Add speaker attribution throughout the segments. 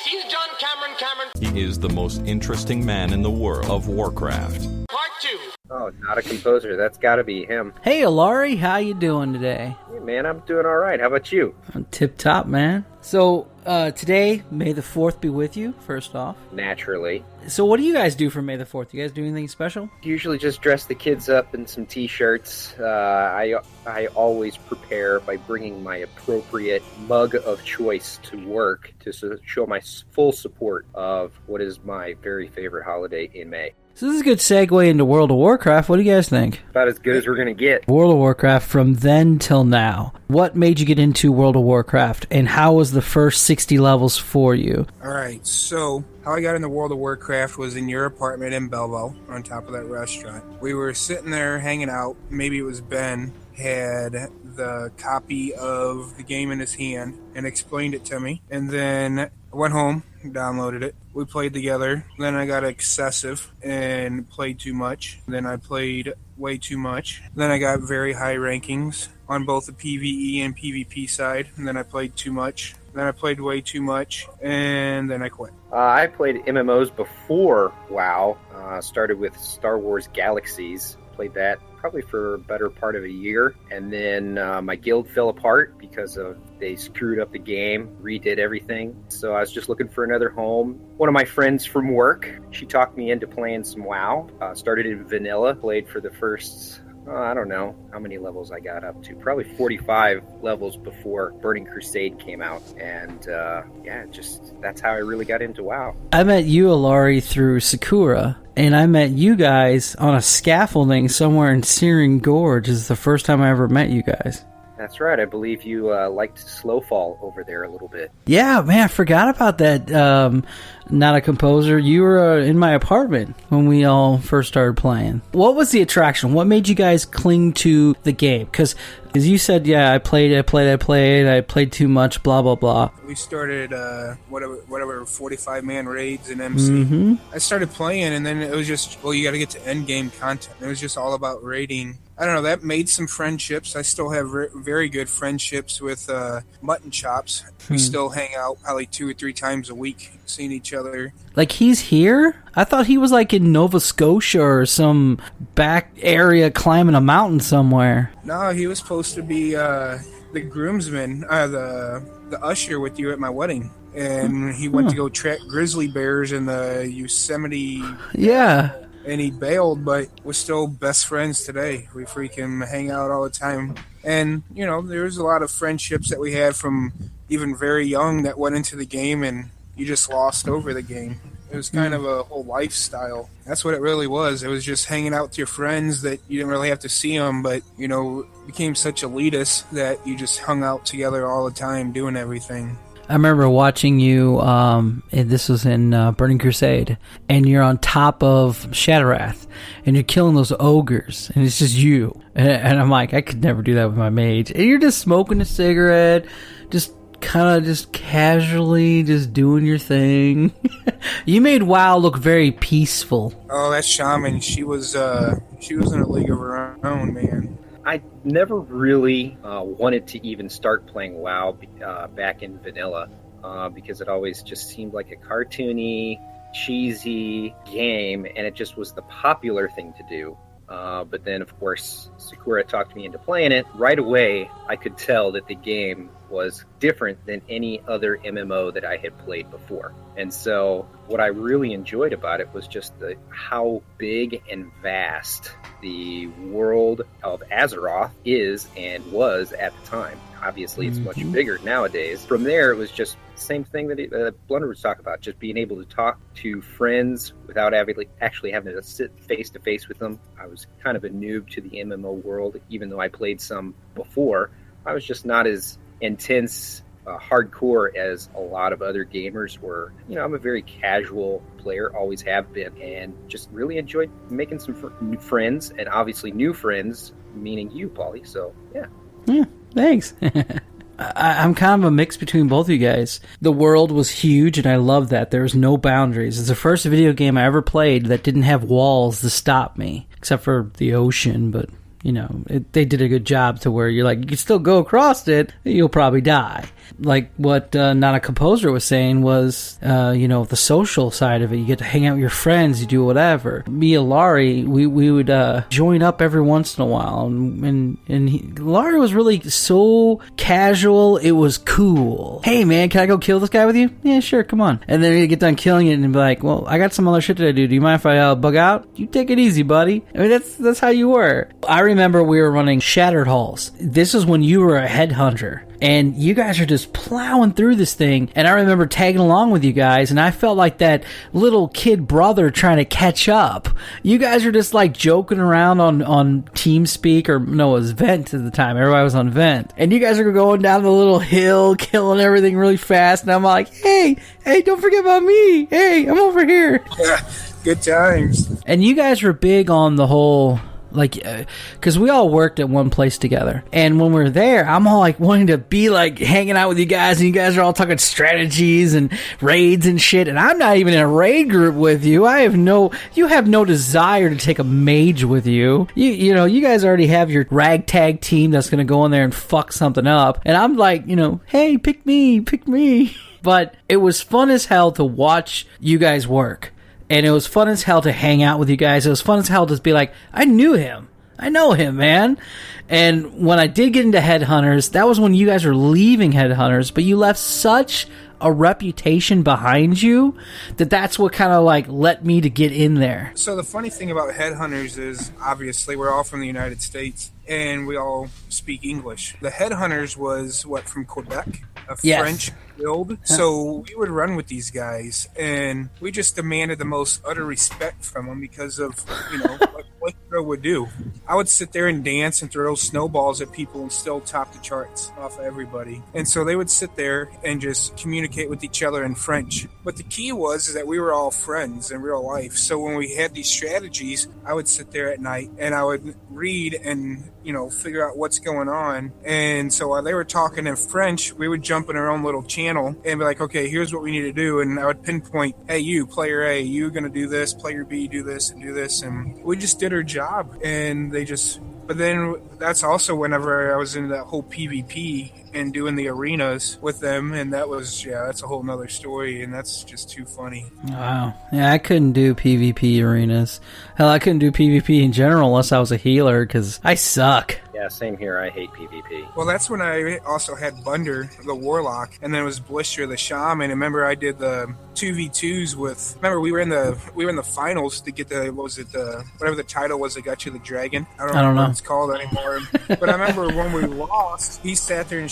Speaker 1: He's John Cameron.
Speaker 2: He is the most interesting man in the world of Warcraft.
Speaker 1: Part 2.
Speaker 3: Oh, not a composer. That's got to be him.
Speaker 4: Hey, Aliari, how you doing today?
Speaker 3: Hey, man, I'm doing all right. How about you?
Speaker 4: I'm tip-top, man. So, today, May the 4th be with you, first off.
Speaker 3: Naturally.
Speaker 4: So what do you guys do for May the 4th? You guys do anything special?
Speaker 3: Usually just dress the kids up in some t-shirts. I always prepare by bringing my appropriate mug of choice to work to show my full support of what is my very favorite holiday in May.
Speaker 4: So this is a good segue into World of Warcraft. What do you guys think?
Speaker 3: About as good as we're going to get.
Speaker 4: World of Warcraft from then till now. What made you get into World of Warcraft, and how was the first 60 levels for you?
Speaker 5: Alright, so how I got into World of Warcraft was in your apartment in Belleville, on top of that restaurant. We were sitting there hanging out. Maybe it was Ben had the copy of the game in his hand and explained it to me. And then I went home, downloaded it. We played together. Then I got excessive and played too much. Then I played way too much. Then I got very high rankings on both the PvE and PvP side. And then I played too much. Then I played way too much. And then I quit.
Speaker 3: I played MMOs before WoW. Started with Star Wars Galaxies. Played that probably for a better part of a year, and then my guild fell apart because they screwed up the game, redid everything. So I was just looking for another home. One of my friends from work, she talked me into playing some WoW. Started in vanilla, played for the first, I don't know how many levels I got up to, probably 45 levels before Burning Crusade came out, and that's how I really got into WoW.
Speaker 4: I met you, Aliari, through Sakura. And I met you guys on a scaffolding somewhere in Searing Gorge. This is the first time I ever met you guys.
Speaker 3: That's right. I believe you liked Slowfall over there a little bit.
Speaker 4: Yeah, man, I forgot about that. Not a composer. You were in my apartment when we all first started playing. What was the attraction? What made you guys cling to the game? Because as you said, yeah, I played too much, blah, blah, blah.
Speaker 5: We started, whatever 45-man raids and MC.
Speaker 4: Mm-hmm.
Speaker 5: I started playing, and then it was just, you got to get to end-game content. It was just all about raiding. I don't know, that made some friendships. I still have very good friendships with Mutton Chops. We still hang out probably 2 or 3 times a week, seeing each other. Like, he's here? I thought he was like in Nova Scotia or some back area climbing a mountain somewhere. No, he was supposed to be the groomsman, the usher with you at my wedding. And he went to go track grizzly bears in the Yosemite. Yeah. And he bailed, but we're still best friends today. We freaking hang out all the time. And, there's a lot of friendships that we had from even very young that went into the game, and you just lost over the game. It was kind of a whole lifestyle. That's what it really was. It was just hanging out with your friends that you didn't really have to see them, but, became such elitist that you just hung out together all the time doing everything. I remember watching you, and this was in Burning Crusade, and you're on top of Shatarath, and you're killing those ogres, and it's just you. And I'm like, I could never do that with my mage. And you're just smoking a cigarette, just kind of just casually just doing your thing. You made WoW look very peaceful. Oh, that shaman, she was in a league of her own, man.
Speaker 3: I never really wanted to even start playing WoW back in vanilla because it always just seemed like a cartoony, cheesy game, and it just was the popular thing to do. But then, of course, Sakura talked me into playing it. Right away, I could tell that the game was different than any other MMO that I had played before. And so what I really enjoyed about it was just how big and vast the world of Azeroth is and was at the time. Obviously, it's much bigger nowadays. From there, it was just the same thing that Bunder was talking about, just being able to talk to friends without actually having to sit face-to-face with them. I was kind of a noob to the MMO world, even though I played some before. I was just not as intense, hardcore as a lot of other gamers were. I'm a very casual player, always have been, and just really enjoyed making some friends, and obviously new friends, meaning you, Paulie. So, yeah.
Speaker 4: Yeah, thanks. I'm kind of a mix between both of you guys. The world was huge, and I love that. There was no boundaries. It's the first video game I ever played that didn't have walls to stop me, except for the ocean, but... they did a good job to where you're like, you can still go across it, you'll probably die. like what Not a Composer was saying was, the social side of it. You get to hang out with your friends, you do whatever. Me and Laurie, we would join up every once in a while, and Laurie was really so casual, it was cool. Hey man, can I go kill this guy with you? Yeah, sure, come on. And then he'd get done killing it and be like, well, I got some other shit to do. Do you mind if I bug out? You take it easy, buddy. I mean, that's how you were. I remember we were running Shattered Halls. This is when you were a headhunter. And you guys are just plowing through this thing. And I remember tagging along with you guys, and I felt like that little kid brother trying to catch up. You guys are just like joking around on TeamSpeak, or no, it was Vent at the time. Everybody was on Vent. And you guys are going down the little hill, killing everything really fast. And I'm like, hey, don't forget about me. Hey, I'm over here.
Speaker 5: Yeah, good times.
Speaker 4: And you guys were big on the whole... because we all worked at one place together, and when we were there, I'm all like wanting to be like hanging out with you guys, and you guys are all talking strategies and raids and shit, and I'm not even in a raid group with you. You have no desire to take a mage with you. You guys already have your ragtag team that's gonna go in there and fuck something up, and I'm like, hey, pick me. But it was fun as hell to watch you guys work. And it was fun as hell to hang out with you guys. It was fun as hell to be like, I know him, man. And when I did get into Headhunters, that was when you guys were leaving Headhunters, but you left such a reputation behind you that's what kind of like let me to get in there.
Speaker 5: So the funny thing about Headhunters is, obviously, we're all from the United States, and we all speak English. The Headhunters was, from Quebec? French guild. So we would run with these guys, and we just demanded the most utter respect from them because of, what Hero would do. I would sit there and dance and throw snowballs at people and still top the charts off of everybody. And so they would sit there and just communicate with each other in French. But the key is that we were all friends in real life. So when we had these strategies, I would sit there at night and I would read and, figure out what's going on. And so while they were talking in French, we would jump in our own little channel and be like, okay, here's what we need to do. And I would pinpoint, hey, you, player A, you're going to do this, player B, do this and do this. And we just did our job. And but then that's also whenever I was in that whole PvP and doing the arenas with them, and that's a whole nother story, and that's just too funny.
Speaker 4: Wow. Yeah, I couldn't do PvP arenas. Hell, I couldn't do PvP in general unless I was a healer, because I suck.
Speaker 3: Yeah, same here. I hate PvP.
Speaker 5: Well, that's when I also had Bunder, the Warlock, and then it was Blister, the Shaman. And remember, I did the 2v2s with. Remember, we were in the finals to get whatever the title was that got you the dragon. I don't know what it's called anymore. But I remember when we lost, he sat there and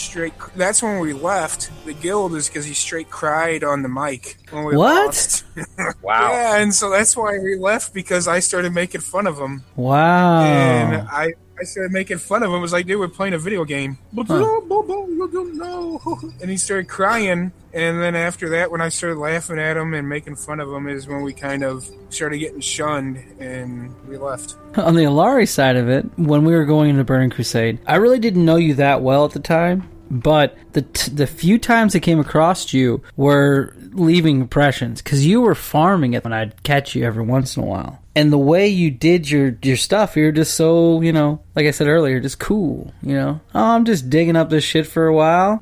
Speaker 5: that's when we left the guild, is because he straight cried on the mic when we lost.
Speaker 3: Wow.
Speaker 5: Yeah, and so that's why we left, because I started making fun of him.
Speaker 4: Wow.
Speaker 5: And I started making fun of him. It was like, dude, we're playing a video game. And he started crying. And then after that, when I started laughing at him and making fun of him, is when we kind of started getting shunned, and we left.
Speaker 4: On the Aliari side of it, when we were going into Burning Crusade, I really didn't know you that well at the time. But the few times I came across you were leaving impressions, because you were farming it when I'd catch you every once in a while. And the way you did your stuff, you're just so, like I said earlier, just cool, Oh, I'm just digging up this shit for a while.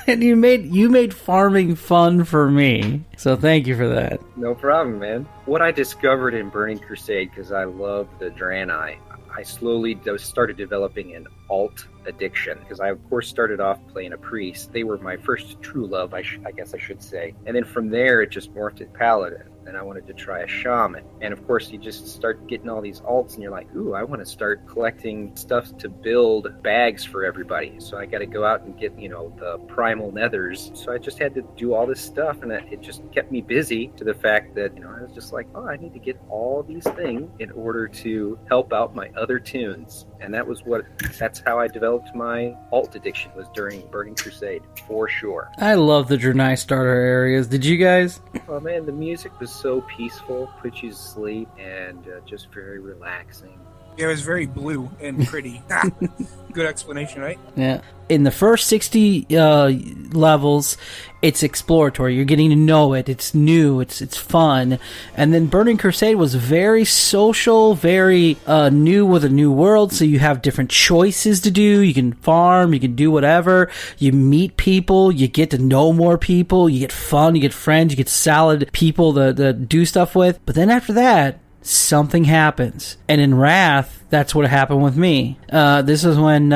Speaker 4: And you made farming fun for me. So thank you for that.
Speaker 3: No problem, man. What I discovered in Burning Crusade, because I love the Draenei, I slowly started developing an alt addiction, because I, of course, started off playing a priest. They were my first true love, I guess I should say. And then from there, it just morphed to paladin. And I wanted to try a shaman. And of course, you just start getting all these alts, and you're like, ooh, I want to start collecting stuff to build bags for everybody. So I got to go out and get, the primal nethers. So I just had to do all this stuff, and it just kept me busy, to the fact that, I was just like, oh, I need to get all these things in order to help out my other tunes. And that's how I developed my alt addiction, was during Burning Crusade, for sure.
Speaker 4: I love the Draenei starter areas. Did you guys?
Speaker 3: Oh man, the music was so peaceful, put you to sleep, and just very relaxing.
Speaker 5: It was very blue and pretty. Good explanation, right?
Speaker 4: Yeah. In the first 60 levels, it's exploratory. You're getting to know it. It's new. It's fun. And then Burning Crusade was very social, very new with a new world. So you have different choices to do. You can farm. You can do whatever. You meet people. You get to know more people. You get fun. You get friends. You get solid people to do stuff with. But then after that, something happens. And in Wrath, that's what happened with me. This is when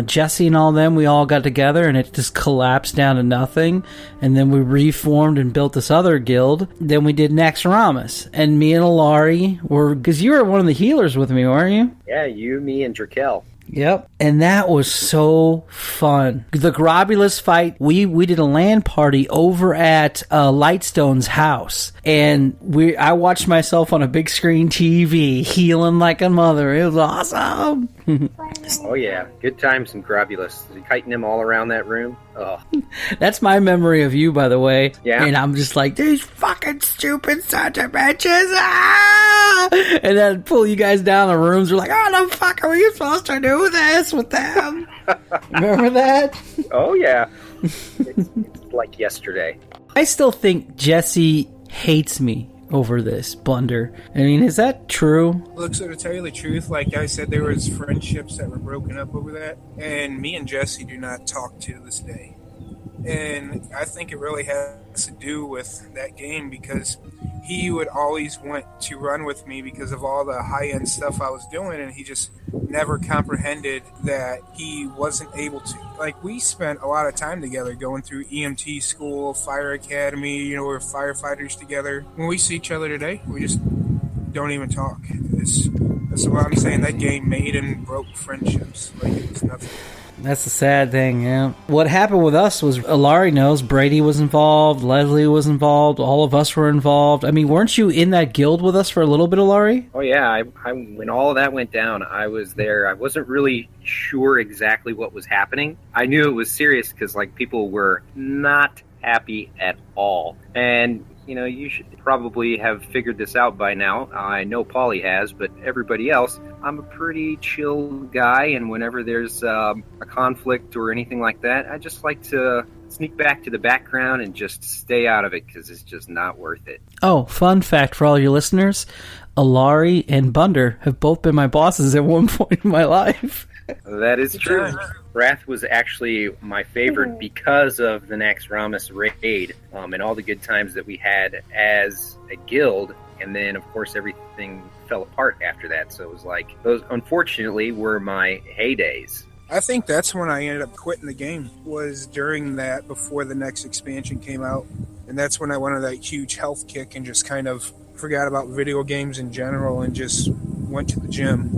Speaker 4: Jesse and all them, we all got together and it just collapsed down to nothing. And then we reformed and built this other guild. Then we did Naxxramas. And me and Aliari were... Because you were one of the healers with me, weren't you?
Speaker 3: Yeah, you, me, and Drakel.
Speaker 4: Yep. And that was so fun. The Grobulus fight, we did a LAN party over at Lightstone's house. And I watched myself on a big screen TV healing like a mother. It was awesome.
Speaker 3: Oh yeah, good times in Grobulus. Kiting him all around that room. Oh.
Speaker 4: That's my memory of you, by the way.
Speaker 3: Yeah.
Speaker 4: And I'm just like, these fucking stupid sons of bitches. Ah! And then pull you guys down the rooms. We're like, oh, the fuck are we supposed to do this with them? Remember that?
Speaker 3: Oh yeah. It's like yesterday.
Speaker 4: I still think Jesse hates me over this, Bunder. I mean, is that true?
Speaker 5: Look, so to tell you the truth, like I said, there was friendships that were broken up over that, and me and Jesse do not talk to this day. And I think it really has to do with that game because he would always want to run with me because of all the high-end stuff I was doing, and he just never comprehended that he wasn't able to. Like, we spent a lot of time together going through EMT school, fire academy, we're firefighters together. When we see each other today, we just don't even talk. That's what I'm saying. That game made and broke friendships. Like, it was nothing.
Speaker 4: That's the sad thing, yeah. What happened with us was, Aliari knows, Brady was involved, Leslie was involved, all of us were involved. I mean, weren't you in that guild with us for a little bit, Aliari?
Speaker 3: Oh yeah, when all of that went down, I was there. I wasn't really sure exactly what was happening. I knew it was serious because, like, people were not happy at all. And you should probably have figured this out by now. I know Paulie has, but everybody else, I'm a pretty chill guy, and whenever there's a conflict or anything like that, I just like to sneak back to the background and just stay out of it because it's just not worth it.
Speaker 4: Oh, fun fact for all your listeners, Aliari and Bunder have both been my bosses at one point in my life.
Speaker 3: That is true. Wrath was actually my favorite because of the Naxxramas raid and all the good times that we had as a guild. And then, of course, everything fell apart after that. So it was like, those, unfortunately, were my heydays.
Speaker 5: I think that's when I ended up quitting the game, was during that, before the next expansion came out. And that's when I went on that huge health kick and just kind of forgot about video games in general and just went to the gym.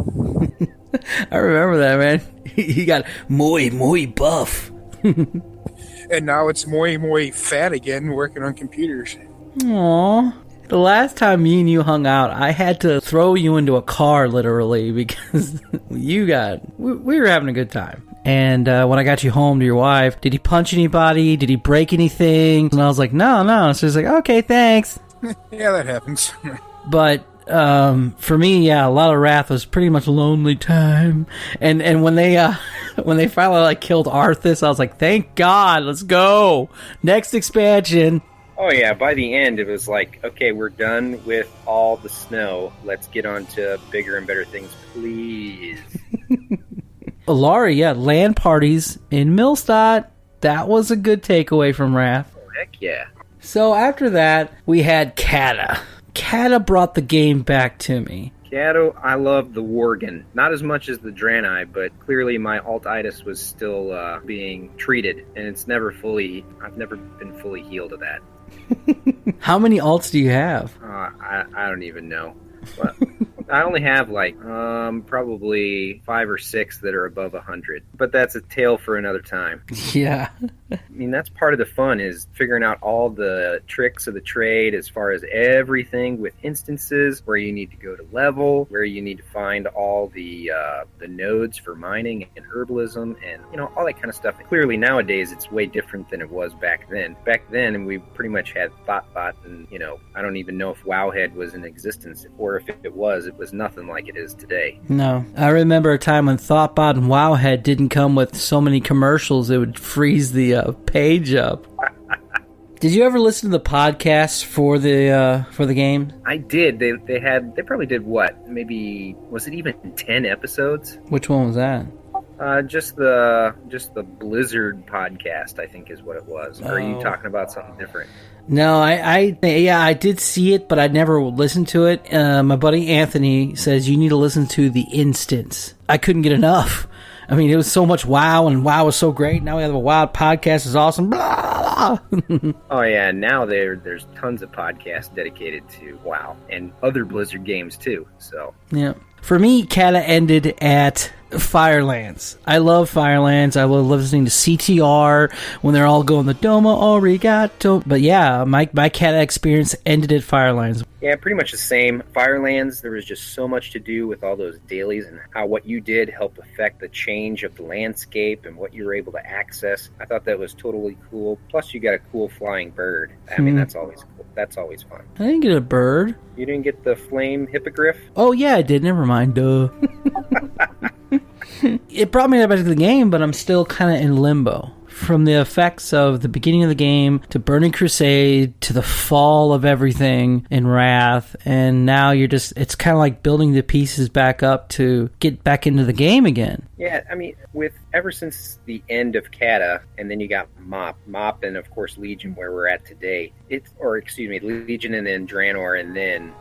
Speaker 4: I remember that, man. He got muy buff.
Speaker 5: And now it's muy fat again, working on computers.
Speaker 4: Aww. The last time me and you hung out, I had to throw you into a car, literally, because we were having a good time. And when I got you home to your wife, did he punch anybody? Did he break anything? And I was like, no. So he's like, okay, thanks.
Speaker 5: Yeah, that happens.
Speaker 4: But for me, yeah, a lot of Wrath was pretty much lonely time. And when they finally killed Arthas, I was like, thank God, let's go. Next expansion.
Speaker 3: Oh yeah, by the end it was like, okay, we're done with all the snow. Let's get on to bigger and better things, please.
Speaker 4: Aliari, yeah, LAN parties in Millstadt. That was a good takeaway from Wrath.
Speaker 3: Oh, heck yeah.
Speaker 4: So after that, we had Kata. Kata brought the game back to me.
Speaker 3: Kata, I love the Worgen. Not as much as the Draenei, but clearly my alt-itis was still being treated, and I've never been fully healed of that.
Speaker 4: How many alts do you have?
Speaker 3: I don't even know. Well, I only have probably 5 or 6 that are above 100, but that's a tale for another time.
Speaker 4: Yeah.
Speaker 3: I mean, that's part of the fun, is figuring out all the tricks of the trade as far as everything with instances, where you need to go to level, where you need to find all the nodes for mining and herbalism, and all that kind of stuff. Clearly nowadays it's way different than it was back then. Back then we pretty much had ThoughtBot, and I don't even know if Wowhead was in existence, or if it was nothing like it is today.
Speaker 4: No, I remember a time when ThoughtBot and Wowhead didn't come with so many commercials it would freeze the page up. Did you ever listen to the podcast for the game?
Speaker 3: I did. They probably did what? Maybe, was it even 10 episodes?
Speaker 4: Which one was that?
Speaker 3: Just the Blizzard podcast, I think is what it was. Or are you talking about something different?
Speaker 4: No, I did see it, but I never listened to it. My buddy Anthony says you need to listen to The Instance. I couldn't get enough. I mean, it was so much WoW, and WoW was so great. Now we have a WoW podcast. It's awesome. Blah, blah.
Speaker 3: Oh, yeah. Now there's tons of podcasts dedicated to WoW and other Blizzard games, too. So
Speaker 4: yeah. For me, Kata ended at Firelands. I love Firelands. I love listening to CTR when they're all going the Domo Arigato. But yeah, my Kata experience ended at Firelands.
Speaker 3: Yeah, pretty much the same. Firelands, there was just so much to do with all those dailies and how what you did helped affect the change of the landscape and what you were able to access. I thought that was totally cool. Plus, you got a cool flying bird. I mean, that's always cool. That's always fun.
Speaker 4: I didn't get a bird.
Speaker 3: You didn't get the flame hippogriff?
Speaker 4: Oh, yeah, I did. Never mind. Duh. It brought me back to the game, but I'm still kind of in limbo. From the effects of the beginning of the game to Burning Crusade to the fall of everything in Wrath, and now it's kind of like building the pieces back up to get back into the game again.
Speaker 3: Yeah, I mean, ever since the end of Kata, and then you got Mop, and of course Legion, where we're at today. Legion, and then Draenor, and then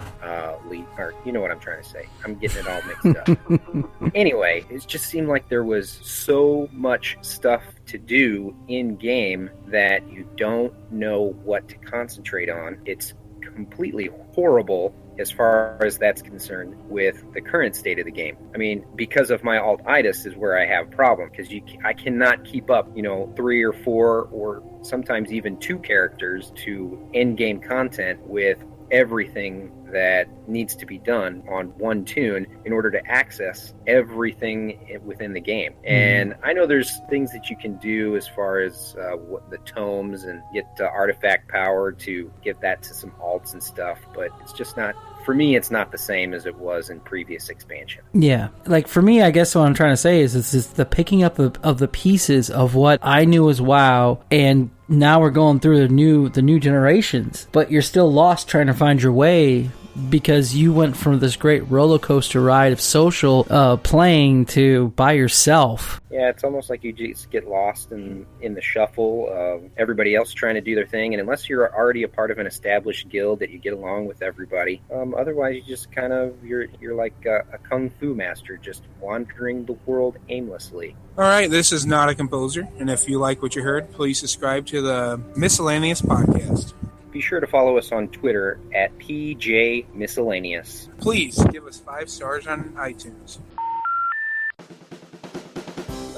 Speaker 3: you know what I'm trying to say. I'm getting it all mixed up. Anyway, it just seemed like there was so much stuff to do in game that you don't know what to concentrate on. It's completely horrible as far as that's concerned with the current state of the game. I mean, because of my alt-itis is where I have a problem, because I cannot keep up, 3 or 4 or sometimes even 2 characters to end game content with everything that needs to be done on one tune in order to access everything within the game. And I know there's things that you can do as far as what the tomes and get artifact power to give that to some alts and stuff, but it's just not, for me, it's not the same as it was in previous expansion. Yeah.
Speaker 4: Like, for me, I guess what I'm trying to say is it's the picking up of the pieces of what I knew as WoW, and now we're going through the new generations, but you're still lost trying to find your way because you went from this great roller coaster ride of social playing to by yourself.
Speaker 3: Yeah, it's almost like you just get lost in the shuffle of everybody else trying to do their thing, and unless you're already a part of an established guild that you get along with everybody, otherwise you just kind of you're like a kung fu master just wandering the world aimlessly.
Speaker 5: All right, this is Not a Composer, and if you like what you heard, please subscribe to the Miscellaneous podcast.
Speaker 3: Be sure to follow us on Twitter at PJ Miscellaneous.
Speaker 5: Please give us 5 stars on iTunes.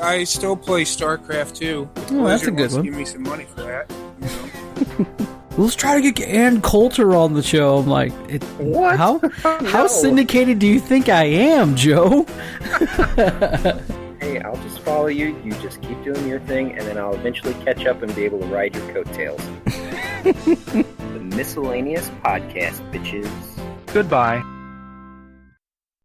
Speaker 5: I still play StarCraft 2.
Speaker 4: Oh, that's a good one.
Speaker 5: Give me some money for that.
Speaker 4: Let's try to get Ann Coulter on the show. I'm like,
Speaker 3: what?
Speaker 4: How syndicated do you think I am, Joe?
Speaker 3: Hey, I'll just follow you. You just keep doing your thing, and then I'll eventually catch up and be able to ride your coattails. The Miscellaneous Podcast, bitches.
Speaker 1: Goodbye.